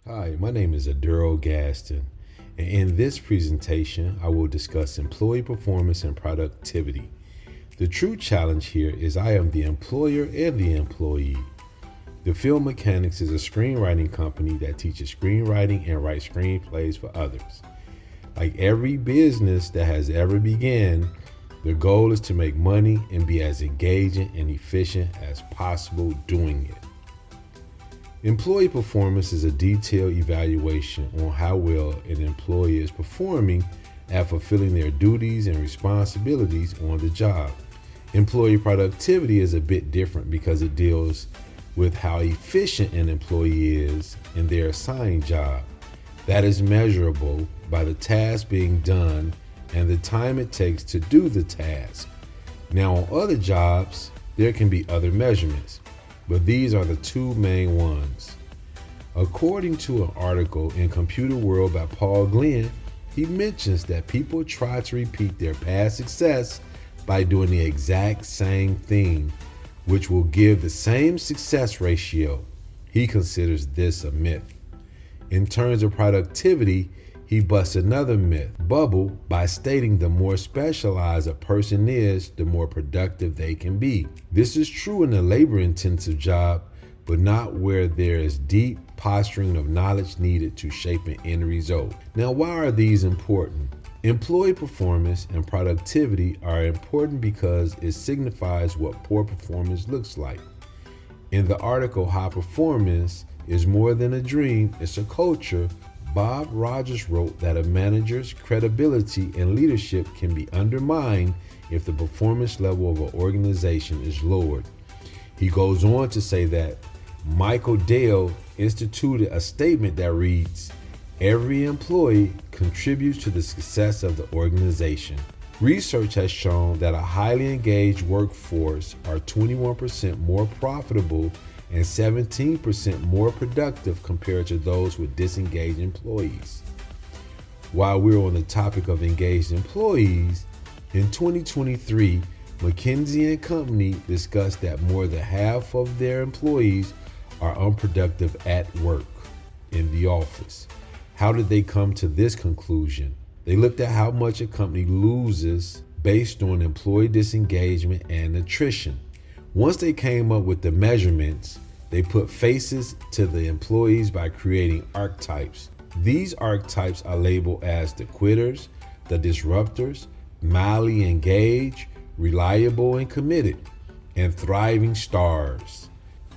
Hi, my name is Adarryll Gaston, and in this presentation, I will discuss employee performance and productivity. The true challenge here is I am the employer and the employee. The Film Mechanics is a screenwriting company that teaches screenwriting and writes screenplays for others. Like every business that has ever begun, the goal is to make money and be as engaging and efficient as possible doing it. Employee performance is a detailed evaluation on how well an employee is performing at fulfilling their duties and responsibilities on the job. Employee productivity is a bit different because it deals with how efficient an employee is in their assigned job. That is measurable by the task being done and the time it takes to do the task. Now, on other jobs, there can be other measurements, but these are the two main ones. According to an article in Computer World by Paul Glenn, he mentions that people try to repeat their past success by doing the exact same thing, which will give the same success ratio. He considers this a myth. In terms of productivity, he busts another myth bubble by stating the more specialized a person is, the more productive they can be. This is true in a labor-intensive job, but not where there is deep posturing of knowledge needed to shape an end result. Now, why are these important? Employee performance and productivity are important because it signifies what poor performance looks like. In the article, High Performance is More Than a Dream, It's a Culture, Bob Rogers wrote that a manager's credibility and leadership can be undermined if the performance level of an organization is lowered. He goes on to say that Michael Dell instituted a statement that reads, "Every employee contributes to the success of the organization." Research has shown that a highly engaged workforce are 21% more profitable and 17% more productive compared to those with disengaged employees. While we're on the topic of engaged employees, in 2023, McKinsey & Company discussed that more than half of their employees are unproductive at work, in the office. How did they come to this conclusion? They looked at how much a company loses based on employee disengagement and attrition. Once they came up with the measurements, they put faces to the employees by creating archetypes. These archetypes are labeled as the quitters, the disruptors, mildly engaged, reliable and committed, and thriving stars.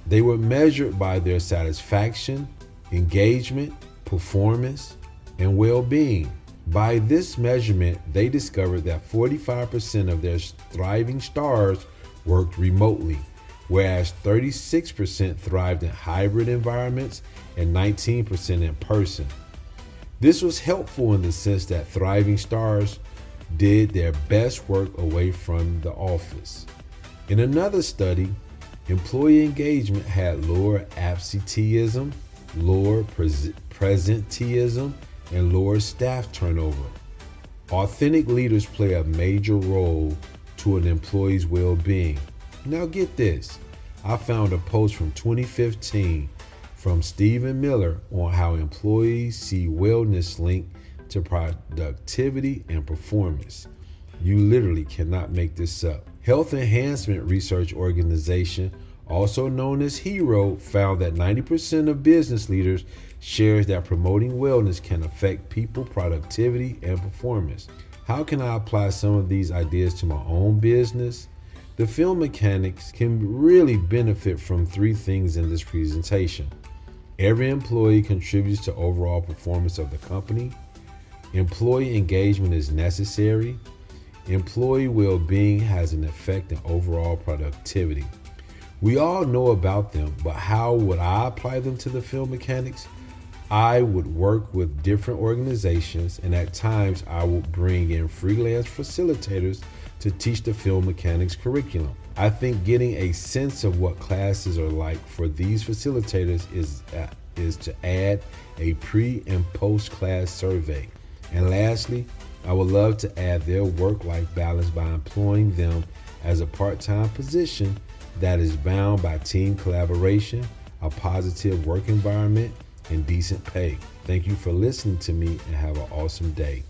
They were measured by their satisfaction, engagement, performance, and well-being. By this measurement, they discovered that 45% of their thriving stars worked remotely, whereas 36% thrived in hybrid environments and 19% in person. This was helpful in the sense that thriving stars did their best work away from the office. In another study, employee engagement had lower absenteeism, lower presenteeism, and lower staff turnover. Authentic leaders play a major role to an employee's well-being. Now get this, I found a post from 2015 from Stephen Miller on how employees see wellness linked to productivity and performance. You literally cannot make this up. Health Enhancement Research Organization, also known as HERO, found that 90% of business leaders shares that promoting wellness can affect people productivity and performance. How can I apply some of these ideas to my own business? The Film Mechanics can really benefit from three things in this presentation. Every employee contributes to overall performance of the company. Employee engagement is necessary. Employee well-being has an effect on overall productivity. We all know about them, but how would I apply them to the Film Mechanics? I would work with different organizations, and at times I would bring in freelance facilitators to teach the Film Mechanics curriculum. I think getting a sense of what classes are like for these facilitators is to add a pre and post class survey. And lastly, I would love to add their work-life balance by employing them as a part-time position that is bound by team collaboration, a positive work environment, and decent pay. Thank you for listening to me and have an awesome day.